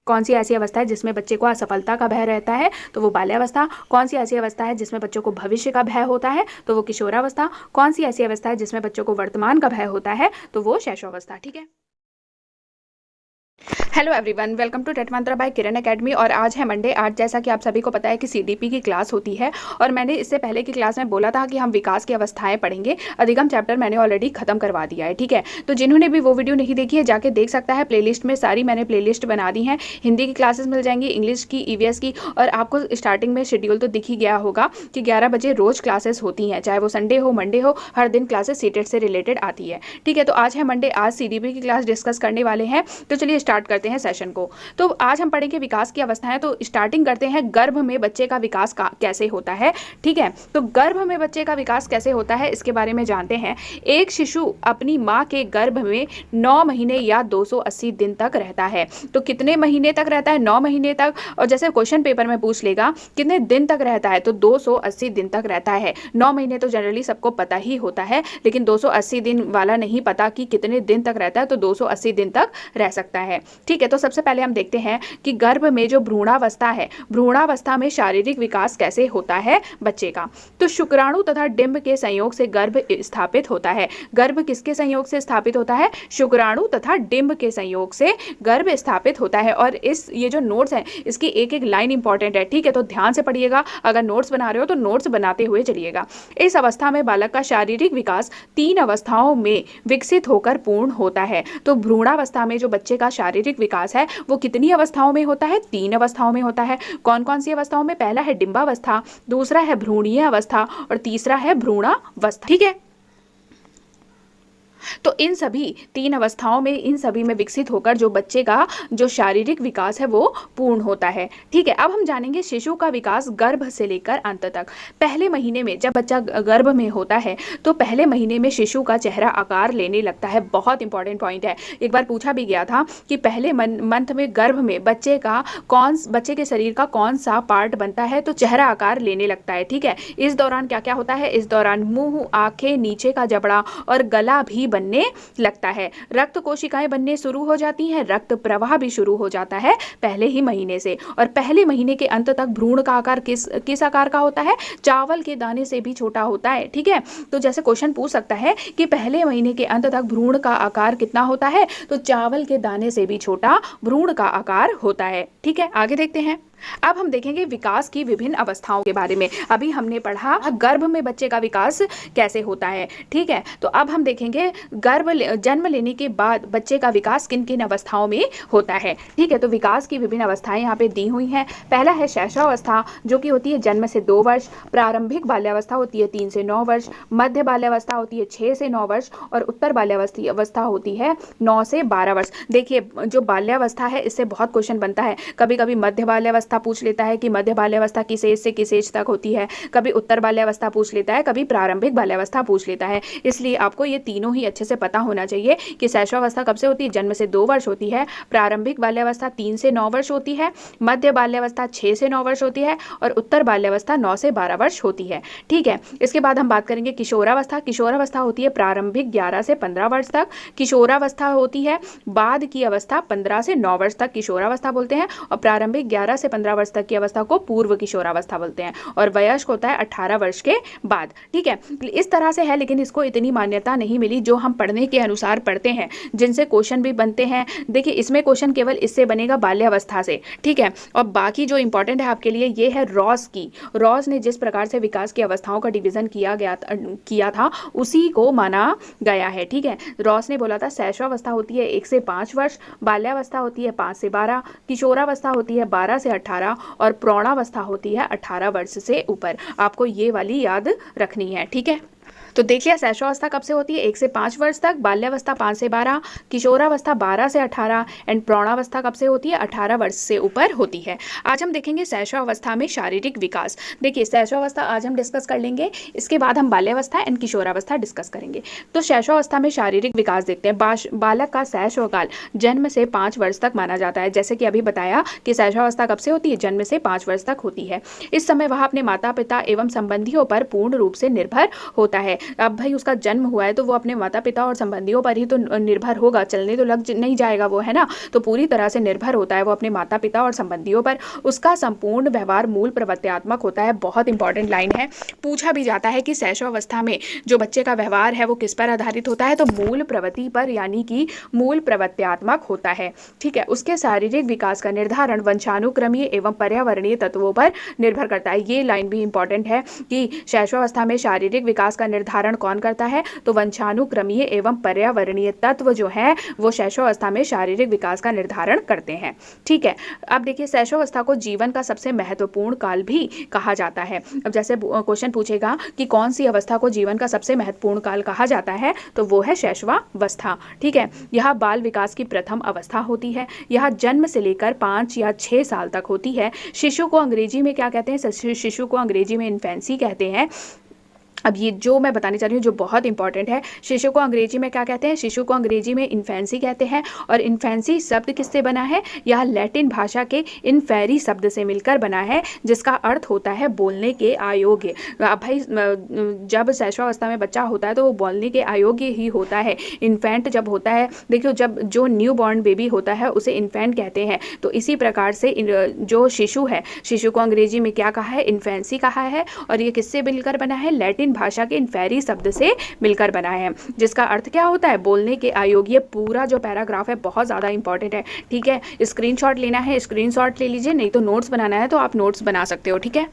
कौन सी ऐसी अवस्था है जिसमें बच्चे को असफलता का भय रहता है, तो वो बाल्यावस्था। कौन सी ऐसी अवस्था है जिसमें बच्चों को भविष्य का भय होता है, तो वो किशोरावस्था। कौन सी ऐसी अवस्था है जिसमें बच्चों को वर्तमान का भय होता है, तो वो शैशवावस्था। ठीक है। Hello everyone, welcome to TET Mantra by Kiran academy. और आज है मंडे। आज जैसा कि आप सभी को पता है कि सीडीपी की क्लास होती है, और मैंने इससे पहले की क्लास में बोला था कि हम विकास की अवस्थाएं पढ़ेंगे। अधिगम चैप्टर मैंने ऑलरेडी खत्म करवा दिया है। ठीक है, तो जिन्होंने भी वो वीडियो नहीं देखी है जाके देख सकता है। प्लेलिस्ट में सारी मैंने प्लेलिस्ट बना दी है। हिंदी की क्लासेस मिल जाएंगी, इंग्लिश की, ईवीएस की, और आपको स्टार्टिंग में शेड्यूल तो दिख ही गया होगा कि 11 बजे रोज क्लासेस होती हैं, चाहे वो संडे हो मंडे हो, हर दिन क्लासेस सीटेट से रिलेटेड आती है। ठीक है, तो आज है मंडे, आज सीडीपी की क्लास डिस्कस करने वाले हैं। तो चलिए स्टार्ट करते हैं सेशन को। तो आज हम पढ़ेंगे विकास की अवस्थाएं। तो स्टार्टिंग करते हैं, गर्भ में बच्चे का विकास कैसे होता है। ठीक है, तो गर्भ में बच्चे का विकास कैसे होता है इसके बारे में जानते हैं। एक शिशु अपनी मां के गर्भ में 9 महीने या 280 दिन तक रहता है। तो कितने महीने तक रहता है? 9 महीने तक। और जैसे क्वेश्चन पेपर में पूछ लेगा कितने दिन तक रहता है, तो 280 दिन तक रहता है। 9 महीने तो जनरली सबको पता ही होता है, लेकिन 280 दिन वाला नहीं पता कि कितने दिन तक रहता है, तो 280 दिन तक रह सकता है। ठीक है, तो सबसे पहले हम देखते हैं कि गर्भ में जो भ्रूणावस्था है, भ्रूणावस्था में शारीरिक विकास कैसे होता है बच्चे का। तो शुक्राणु तथा डिंब के संयोग से गर्भ स्थापित होता है। गर्भ किसके संयोग से स्थापित होता है? शुक्राणु तथा डिंब के संयोग से गर्भ स्थापित होता है। और ये जो नोट्स है इसकी एक एक लाइन इंपॉर्टेंट है। ठीक है, तो ध्यान से पढ़िएगा। अगर नोट्स बना रहे हो तो नोट्स बनाते हुए चलिएगा। इस अवस्था में बालक का शारीरिक विकास 3 अवस्थाओं में विकसित होकर पूर्ण होता है। तो भ्रूणावस्था में जो बच्चे का शारीरिक विकास है वो कितनी अवस्थाओं में होता है? 3 अवस्थाओं में होता है। कौन कौन सी अवस्थाओं में? पहला है डिंबावस्था, दूसरा है भ्रूणीय अवस्था, और तीसरा है भ्रूणावस्था। ठीक है, तो इन सभी 3 अवस्थाओं में, इन सभी में विकसित होकर जो बच्चे का जो शारीरिक विकास है वो पूर्ण होता है। ठीक है, अब हम जानेंगे शिशु का विकास गर्भ से लेकर अंत तक। पहले महीने में जब बच्चा गर्भ में होता है तो पहले महीने में शिशु का चेहरा आकार लेने लगता है। बहुत इंपॉर्टेंट पॉइंट है, एक बार पूछा भी गया था कि पहले मंथ में गर्भ में बच्चे के शरीर का कौन सा पार्ट बनता है, तो चेहरा आकार लेने लगता है। ठीक है, इस दौरान क्या क्या होता है? इस दौरान मुंह, आंखें, नीचे का जबड़ा और गला भी बनने लगता है। रक्त कोशिकाएं बनने शुरू हो जाती हैं, रक्त प्रवाह भी शुरू हो जाता है पहले ही महीने से। और पहले महीने के अंत तक भ्रूण का आकार किस आकार का होता है? चावल के दाने से भी छोटा होता है। ठीक है, तो जैसे क्वेश्चन पूछ सकता है कि पहले महीने के अंत तक भ्रूण का आकार कितना होता है, तो चावल के दाने से भी छोटा भ्रूण का आकार होता है। ठीक है, आगे देखते हैं। अब हम देखेंगे विकास की विभिन्न अवस्थाओं के बारे में। अभी हमने पढ़ा गर्भ में बच्चे का विकास कैसे होता है। ठीक है, तो अब हम देखेंगे जन्म लेने के बाद बच्चे का विकास किन किन अवस्थाओं में होता है। ठीक है, तो विकास की विभिन्न अवस्थाएं यहाँ पे दी हुई हैं। पहला है शैशवावस्था, जो कि होती है जन्म से 2 वर्ष। प्रारंभिक बाल्यावस्था होती है 3 से 9 वर्ष। मध्य बाल्यावस्था होती है 6 से 9 वर्ष, और उत्तर बाल्यावस्था होती है 9 से 12 वर्ष। देखिए, जो बाल्यावस्था है इससे बहुत क्वेश्चन बनता है। कभी कभी मध्य बाल्यावस्था पूछ लेता है कि मध्य बाल्यावस्था किस एज से किस एज तक होती है, कभी उत्तर बाल्यावस्था पूछ लेता है, कभी प्रारंभिक बाल्यावस्था पूछ लेता है। इसलिए आपको ये तीनों ही अच्छे से पता होना चाहिए कि शैशवावस्था कब से होती है? जन्म से 2 वर्ष होती है। प्रारंभिक बाल्यावस्था 3 से 9 वर्ष होती है। मध्य बाल्यावस्था 6 से 9 वर्ष होती है, और उत्तर बाल्यावस्था 9 से 12 वर्ष होती है। ठीक है, इसके बाद हम बात करेंगे किशोरावस्था। किशोरावस्था होती है प्रारंभिक 11 से 15 वर्ष तक। किशोरावस्था होती है बाद की अवस्था 15 से 9 वर्ष तक किशोरावस्था बोलते हैं, और प्रारंभिक 11 से 15 वर्ष तक की अवस्था को पूर्व किशोरावस्था बोलते हैं, और वयस्क होता है 18 वर्ष के बाद। ठीक है, इस तरह से है, लेकिन इसको इतनी मान्यता नहीं मिली जो हम पढ़ने के अनुसार पढ़ते हैं, जिनसे क्वेश्चन भी बनते हैं। देखिए, इसमें क्वेश्चन केवल इससे बनेगा बाल्यावस्था से। ठीक है, और बाकी जो इंपॉर्टेंट है आपके लिए ये है रॉस की। रॉस ने जिस प्रकार से विकास की अवस्थाओं का डिवीजन किया था उसी को माना गया है। ठीक है, रॉस ने बोला था शैशवावस्था होती है 1 से 5 वर्ष, बाल्यावस्था होती है 5 से 12, किशोरावस्था होती है 12 से 18, और प्रौढ़ावस्था होती है 18 वर्ष से ऊपर। आपको ये वाली याद रखनी है। ठीक है, तो देख लिया शैशवावस्था कब से होती है? 1 से 5 वर्ष तक, बाल्यावस्था 5 से 12, किशोरावस्था 12 से 18, एंड प्रौढ़ावस्था कब से होती है? 18 वर्ष से ऊपर होती है। आज हम देखेंगे शैशवावस्था में शारीरिक विकास। देखिए, शैशवावस्था आज हम डिस्कस कर लेंगे, इसके बाद हम बाल्यावस्था एंड किशोरावस्था डिस्कस करेंगे। तो शैशवावस्था में शारीरिक विकास देखते हैं। बालक का शैशवकाल जन्म से 5 वर्ष तक माना जाता है। जैसे कि अभी बताया कि शैशवावस्था कब से होती है? जन्म से 5 वर्ष तक होती है। इस समय वह अपने माता पिता एवं संबंधियों पर पूर्ण रूप से निर्भर होता है। अब भाई उसका जन्म हुआ है तो वो अपने माता पिता और संबंधियों पर ही तो निर्भर होगा, चलने तो नहीं जाएगा वो, है ना। तो पूरी तरह से निर्भर होता है वो अपने माता पिता और संबंधियों पर। उसका संपूर्ण व्यवहार मूल प्रवृत्त्यात्मक होता है। बहुत इंपॉर्टेंट लाइन है, पूछा भी जाता है कि शैशवावस्था में जो बच्चे का व्यवहार है वो किस पर आधारित होता है, तो मूल प्रवृत्ति पर, यानी कि मूल प्रवृत्त्यात्मक होता है। ठीक है, उसके शारीरिक विकास का निर्धारण वंशानुक्रमीय एवं पर्यावरणीय तत्वों पर निर्भर करता है। ये लाइन भी इंपॉर्टेंट है कि शैशवावस्था में शारीरिक विकास का निर्धारण कौन करता है, तो वंशानुक्रमीय एवं पर्यावरणीय तत्व जो है वो शैशवावस्था में शारीरिक विकास का निर्धारण करते हैं। ठीक है, अब देखिए शैशवावस्था को जीवन का सबसे महत्वपूर्ण काल भी कहा जाता है। अब जैसे क्वेश्चन पूछेगा कि कौन सी अवस्था को जीवन का सबसे महत्वपूर्ण काल कहा जाता है, तो वो है शैशवावस्था। ठीक है, यह बाल विकास की प्रथम अवस्था होती है। यह जन्म से लेकर 5 या 6 साल तक होती है। शिशु को अंग्रेजी में क्या कहते हैं, शिशु को अंग्रेजी में इन्फेंसी कहते हैं। अब ये जो मैं बताने जा रही हूँ जो बहुत इंपॉर्टेंट है, शिशु को अंग्रेजी में क्या कहते हैं, शिशु को अंग्रेजी में इन्फेंसी कहते हैं। और इन्फेंसी शब्द किससे बना है, यह लैटिन भाषा के इन्फेरी शब्द से मिलकर बना है, जिसका अर्थ होता है बोलने के अयोग्य। अब भाई जब शैशवावस्था में बच्चा होता है तो वो बोलने के अयोग्य ही होता है। इन्फेंट जब होता है, देखियो जब जो न्यू बॉर्न बेबी होता है उसे इन्फेंट कहते हैं। तो इसी प्रकार से जो शिशु है, शिशु को अंग्रेजी में क्या कहा है, इन्फेंसी कहा है। और ये किससे मिलकर बना है, लैटिन भाषा के इन्फेरी शब्द से मिलकर बना है, जिसका अर्थ क्या होता है, बोलने के अयोग्य। पूरा जो पैराग्राफ है बहुत ज़्यादा इंपॉर्टेंट है। ठीक है, स्क्रीनशॉट लेना है स्क्रीनशॉट ले लीजिए, नहीं तो नोट्स बनाना है तो आप नोट्स बना सकते हो। ठीक है,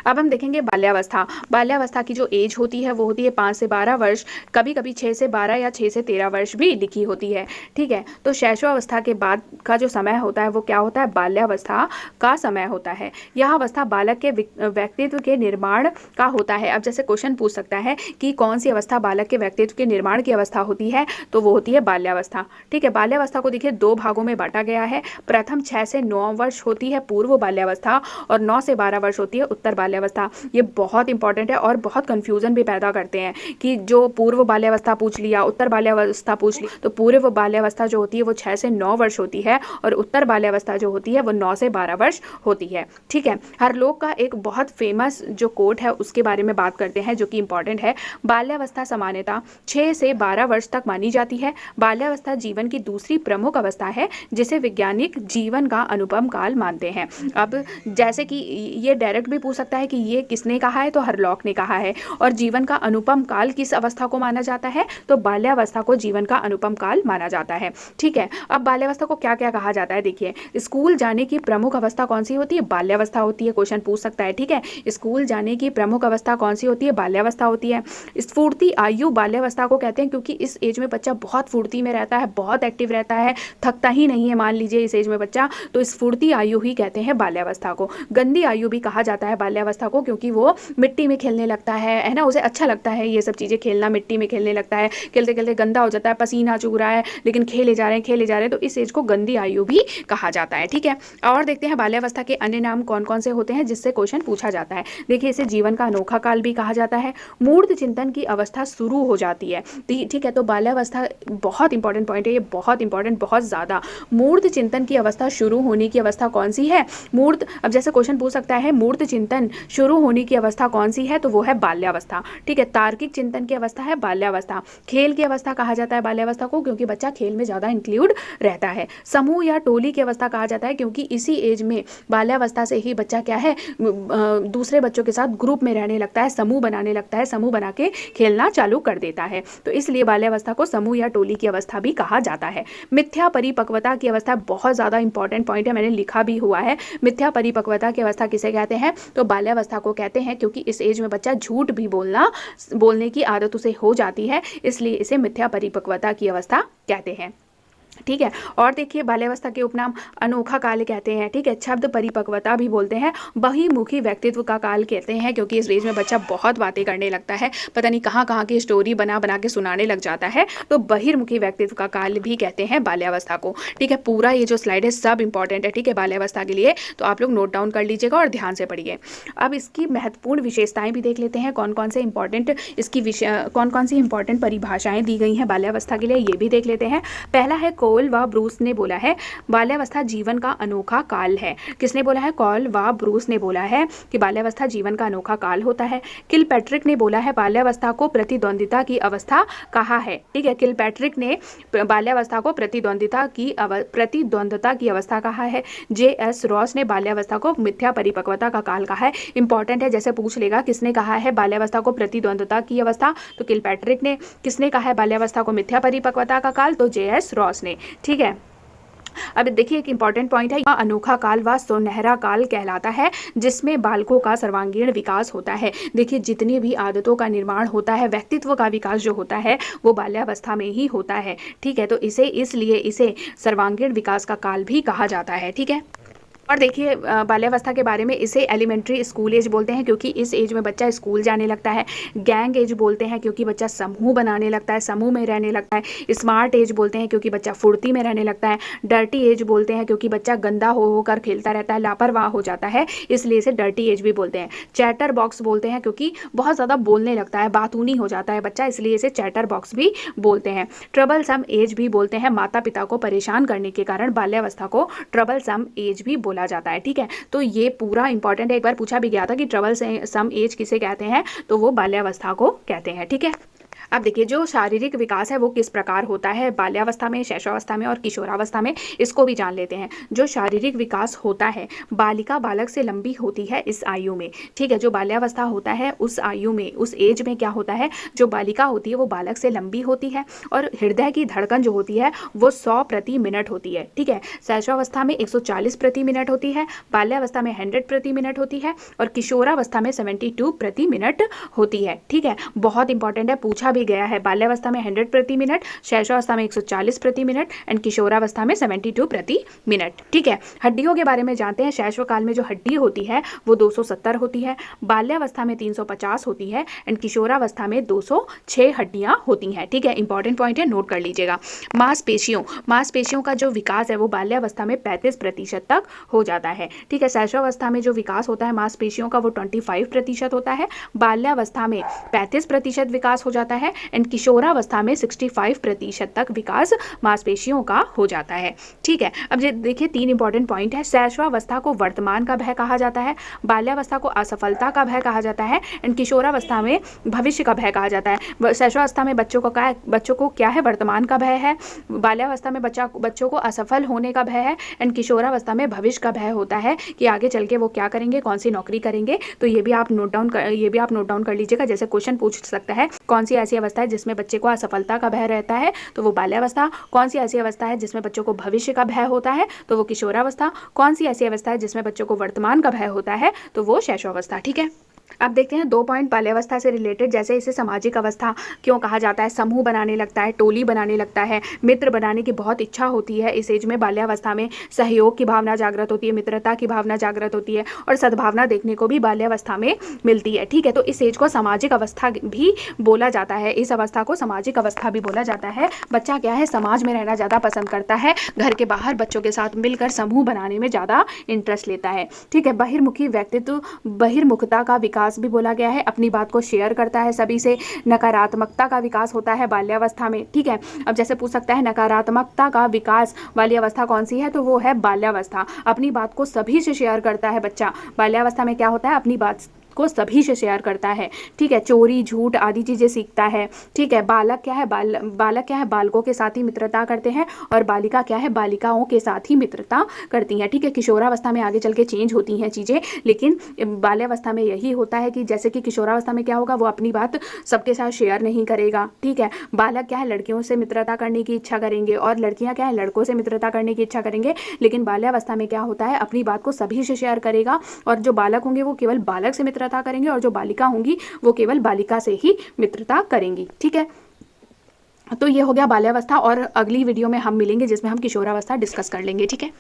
अब हम देखेंगे बाल्यावस्था। बाल्यावस्था की जो एज होती है वो होती है 5 से 12 वर्ष, कभी कभी 6 से 12 या 6 से 13 वर्ष भी लिखी होती है। ठीक है, तो शैशवावस्था के बाद का जो समय होता है वो क्या होता है, बाल्यावस्था का समय होता है। यह अवस्था बालक के व्यक्तित्व के निर्माण का होता है। अब जैसे क्वेश्चन पूछ सकता है कि कौन सी अवस्था बालक के व्यक्तित्व के निर्माण की अवस्था होती है, तो वो होती है बाल्यावस्था। ठीक है, बाल्यावस्था को देखिए 2 भागों में बांटा गया है। प्रथम 6 से 9 वर्ष होती है पूर्व बाल्यावस्था, और 9 से 12 वर्ष होती है उत्तर बाल्यावस्था। ये बहुत इंपॉर्टेंट है और बहुत कंफ्यूजन भी पैदा करते हैं कि जो पूर्व बाल्यावस्था पूछ लिया, उत्तर बाल्यावस्था पूछ ली, तो पूर्व बाल्यावस्था जो होती है वो 6 से 9 वर्ष होती है, और उत्तर बाल्यावस्था जो होती है वो 9 से 12 वर्ष होती है। ठीक है, हर लोग का एक बहुत फेमस जो कोट है उसके बारे में बात करते हैं जो कि इंपॉर्टेंट है। बाल्यावस्था सामान्यतः 6 से 12 वर्ष तक मानी जाती है। बाल्यावस्था जीवन की दूसरी प्रमुख अवस्था है जिसे वैज्ञानिक जीवन का अनुपम काल मानते हैं। अब जैसे कि ये डायरेक्ट भी पूछ सकता है कि ये किसने कहा है, तो हरलॉक ने कहा है। और जीवन का अनुपम काल किस अवस्था को माना जाता है, तो बाल्यावस्था को जीवन का अनुपम काल माना जाता है। ठीक है, अब बाल्यावस्था को क्या क्या कहा जाता है, देखिए स्कूल जाने की प्रमुख अवस्था कौन सी होती है, बाल्यावस्था होती है। क्वेश्चन पूछ सकता है। ठीक है, स्कूल जाने की प्रमुख अवस्था कौन सी होती है, बाल्यावस्था होती है। स्फूर्ति आयु बाल्यावस्था को कहते हैं क्योंकि इस एज में बच्चा बहुत फुर्ती में रहता है, बहुत एक्टिव रहता है, थकता ही नहीं है। मान लीजिए इस एज में बच्चा, तो स्फूर्ति आयु ही कहते हैं बाल्यावस्था को। गंदी आयु भी कहा जाता है बाल्यावस्था को क्योंकि वो मिट्टी में खेलने लगता है ना, उसे अच्छा लगता है ये सब चीज़ें खेलना, मिट्टी में खेलने लगता है, खेलते खेलते गंदा हो जाता है, पसीना चूह रहा है, लेकिन खेले जा रहे हैं, तो इस एज को गंदी आयु भी कहा जाता है। ठीक है, और देखते हैं बाल्यावस्था के अन्य नाम कौन कौन से होते हैं जिससे क्वेश्चन पूछा जाता है। देखिए इसे जीवन का अनोखा काल भी कहा जाता है। मूर्त चिंतन की अवस्था शुरू हो जाती है। ठीक है, तो बाल्यावस्था बहुत इंपॉर्टेंट पॉइंट है ये, बहुत इंपॉर्टेंट, बहुत ज़्यादा। मूर्त चिंतन की अवस्था शुरू होने की अवस्था कौन सी है, मूर्त। अब जैसे क्वेश्चन पूछ सकता है मूर्त चिंतन शुरू होने की अवस्था कौन सी है, तो वो है बाल्यावस्था। ठीक है, तार्किक चिंतन की अवस्था है बाल्यावस्था। खेल की अवस्था कहा जाता है बाल्यावस्था को क्योंकि बच्चा खेल में ज़्यादा इंक्लूड रहता है। समूह या टोली की अवस्था कहा जाता है क्योंकि इसी एज में बाल्यावस्था से ही बच्चा क्या है, दूसरे बच्चों के साथ ग्रुप में रहने लगता है, समूह बनाने लगता है, समूह बना के खेलना चालू कर देता है। तो इसलिए बाल्यावस्था को समूह या टोली की अवस्था भी कहा जाता है। मिथ्या परिपक्वता की अवस्था बहुत ज़्यादा इंपॉर्टेंट पॉइंट है, मैंने लिखा भी हुआ है। मिथ्या परिपक्वता की अवस्था किसे कहते हैं, तो बाल्यावस्था को कहते हैं क्योंकि इस एज में बच्चा झूठ भी बोलने की आदत उसे हो जाती है, इसलिए इसे मिथ्या परिपक्वता की अवस्था कहते हैं। ठीक है, और देखिए बाल्यावस्था के उपनाम अनोखा काल कहते हैं। ठीक है, शब्द परिपक्वता भी बोलते हैं। बहिमुखी व्यक्तित्व का काल कहते हैं क्योंकि इस एज में बच्चा बहुत बातें करने लगता है, पता नहीं कहाँ कहाँ की स्टोरी बना बना के सुनाने लग जाता है, तो बहिर्मुखी व्यक्तित्व का काल भी कहते हैं बाल्यावस्था को। ठीक है, पूरा ये जो स्लाइड है सब इंपॉर्टेंट है। ठीक है, बाल्यावस्था के लिए तो आप लोग नोट डाउन कर लीजिएगा और ध्यान से पढ़िए। अब इसकी महत्वपूर्ण विशेषताएं भी देख लेते हैं, कौन कौन से इंपॉर्टेंट कौन कौन सी इंपॉर्टेंट परिभाषाएं दी गई हैं बाल्यावस्था के लिए, ये भी देख लेते हैं। पहला है कोल व ब्रूस ने बोला है बाल्यावस्था जीवन का अनोखा काल है। किसने बोला है? कोल व ब्रूस ने बोला है कि बाल्यावस्था जीवन का अनोखा काल होता है। किलपैट्रिक ने बोला है बाल्यावस्था को प्रतिद्वंदिता की अवस्था कहा है। ठीक है, किलपैट्रिक ने बाल्यावस्था को प्रतिद्वंदिता की अवस्था कहा है। जे.एस. रॉस ने बाल्यावस्था को मिथ्या परिपक्वता का काल कहा है। इंपॉर्टेंट है, जैसे पूछ लेगा किसने कहा है बाल्यावस्था को प्रतिद्वंदिता की अवस्था, तो किलपैट्रिक ने। किसने कहा है बाल्यावस्था को मिथ्या परिपक्वता का काल, तो जे.एस. रॉस ने। ठीक है, अब देखिए एक इंपॉर्टेंट पॉइंट है, यह अनोखा काल व सुनहरा काल कहलाता है जिसमें बालकों का सर्वांगीण विकास होता है। देखिए जितनी भी आदतों का निर्माण होता है, व्यक्तित्व का विकास जो होता है वो बाल्यावस्था में ही होता है। ठीक है, तो इसलिए इसे सर्वांगीण विकास का काल भी कहा जाता है। ठीक है, और देखिए बाल्यावस्था के बारे में इसे एलिमेंट्री स्कूल एज बोलते हैं क्योंकि इस एज में बच्चा स्कूल जाने लगता है। गैंग एज बोलते हैं क्योंकि बच्चा समूह बनाने लगता है, समूह में रहने लगता है। स्मार्ट एज बोलते हैं क्योंकि बच्चा फुर्ती में रहने लगता है। डर्टी एज बोलते हैं क्योंकि बच्चा गंदा होकर खेलता रहता है, लापरवाह हो जाता है, इसलिए इसे डर्टी एज भी बोलते हैं। चैटर बॉक्स बोलते हैं क्योंकि बहुत ज़्यादा बोलने लगता है, बातूनी हो जाता है बच्चा, इसलिए इसे चैटर बॉक्स भी बोलते हैं। ट्रबल सम एज भी बोलते हैं, माता पिता को परेशान करने के कारण बाल्यावस्था को ट्रबल सम एज भी बोला जाता है। ठीक है, तो ये पूरा इंपॉर्टेंट है। एक बार पूछा भी गया था कि ट्रबल सम एज किसे कहते हैं, तो वो बाल्यावस्था को कहते हैं। ठीक है, अब देखिए जो शारीरिक विकास है वो किस प्रकार होता है बाल्यावस्था में, शैशवावस्था में और किशोरावस्था में, इसको भी जान लेते हैं। जो शारीरिक विकास होता है बालिका बालक से लंबी होती है इस आयु में। ठीक है, जो बाल्यावस्था होता है उस आयु में, उस एज में क्या होता है, जो बालिका होती है वो बालक से लंबी होती है और हृदय की धड़कन जो होती है वो 100 प्रति मिनट होती है। ठीक है, शैशवावस्था में 140 प्रति मिनट होती है, बाल्यावस्था में 100 प्रति मिनट होती है और किशोरावस्था में 72 प्रति मिनट होती है। ठीक है, बहुत इंपॉर्टेंट है, पूछा भी गया है। बाल्यावस्था में 100 प्रति मिनट, शैशवावस्था में 140 प्रति मिनट एंड किशोरावस्था में 72 प्रति मिनट। ठीक है, हड्डियों के बारे में जानते हैं। शैशव काल में जो हड्डी होती है वो 270 होती है, बाल्यावस्था में 350 होती है एंड किशोरावस्था में 206 हड्डियां होती हैं। ठीक है, इंपॉर्टेंट पॉइंट है, नोट कर लीजिएगा। मांसपेशियों का जो विकास है वो बाल्यावस्था में 35% तक हो जाता है। ठीक है, शैशवावस्था में जो विकास होता है मांसपेशियों का वो 25% होता है, बाल्यावस्था में 35% विकास हो जाता है एंड किशोरावस्था में 65% तक विकास मांसपेशियों का हो जाता है। ठीक है, अब देखिए 3 इंपॉर्टेंट पॉइंट है। शैशवावस्था को वर्तमान का भय कहा जाता है, बाल्यावस्था को असफलता का भय कहा जाता है एंड किशोरावस्था में भविष्य का भय कहा जाता है। शैशवावस्था में बच्चों को क्या है, वर्तमान का भय है, बाल्यावस्था में बच्चों को असफल होने का भय है एंड किशोरावस्था में भविष्य का भय होता है कि आगे चल के वो क्या करेंगे, कौन सी नौकरी करेंगे। तो ये भी आप नोट डाउन कर लीजिएगा। जैसे क्वेश्चन पूछ सकता है कौन सी ऐसी अवस्था है जिसमें बच्चे को असफलता का भय रहता है, तो वो बाल्यावस्था। कौन सी ऐसी अवस्था है जिसमें बच्चों को भविष्य का भय होता है, तो वो किशोरावस्था। कौन सी ऐसी अवस्था है जिसमें बच्चों को वर्तमान का भय होता है, तो वो शैशवावस्था। ठीक है, अब देखते हैं 2 पॉइंट बाल्यावस्था से रिलेटेड। जैसे इसे सामाजिक अवस्था क्यों कहा जाता है, समूह बनाने लगता है, टोली बनाने लगता है, मित्र बनाने की बहुत इच्छा होती है इस एज में। बाल्यावस्था में सहयोग की भावना जागृत होती है, मित्रता की भावना जागृत होती है और सद्भावना देखने को भी बाल्यावस्था में मिलती है। ठीक है, तो इस एज को सामाजिक अवस्था भी बोला जाता है, इस अवस्था को सामाजिक अवस्था भी बोला जाता है। बच्चा क्या है, समाज में रहना ज़्यादा पसंद करता है, घर के बाहर बच्चों के साथ मिलकर समूह बनाने में ज़्यादा इंटरेस्ट लेता है। ठीक है, बहिर्मुखी व्यक्तित्व, बहिर्मुखता का विकास भी बोला गया है, अपनी बात को शेयर करता है सभी से। नकारात्मकता का विकास होता है बाल्यावस्था में। ठीक है, अब जैसे पूछ सकता है नकारात्मकता का विकास वाली अवस्था कौन सी है, तो वो है बाल्यावस्था। अपनी बात को सभी से शेयर करता है बच्चा। बाल्यावस्था में क्या होता है, अपनी बात को सभी से शेयर करता है। ठीक है, चोरी झूठ आदि चीज़ें सीखता है। ठीक है, बालक क्या है, बालकों के साथ ही मित्रता करते हैं और बालिका क्या है, बालिकाओं के साथ ही मित्रता करती हैं। ठीक है, किशोरावस्था में आगे चल के चेंज होती हैं चीज़ें, लेकिन बाल्यावस्था में यही होता है कि जैसे कि किशोरावस्था में क्या होगा, वो अपनी बात सबके साथ शेयर नहीं करेगा। ठीक है, बालक क्या है, लड़कियों से मित्रता करने की इच्छा करेंगे और लड़कियां क्या है, लड़कों से मित्रता करने की इच्छा करेंगे। लेकिन बाल्यावस्था में क्या होता है, अपनी बात को सभी से शेयर करेगा और जो बालक होंगे वो केवल बालक से मित्रता करेंगे और जो बालिका होंगी वो केवल बालिका से ही मित्रता करेंगी। ठीक है, तो ये हो गया बाल्यावस्था और अगली वीडियो में हम मिलेंगे जिसमें हम किशोरावस्था डिस्कस कर लेंगे। ठीक है।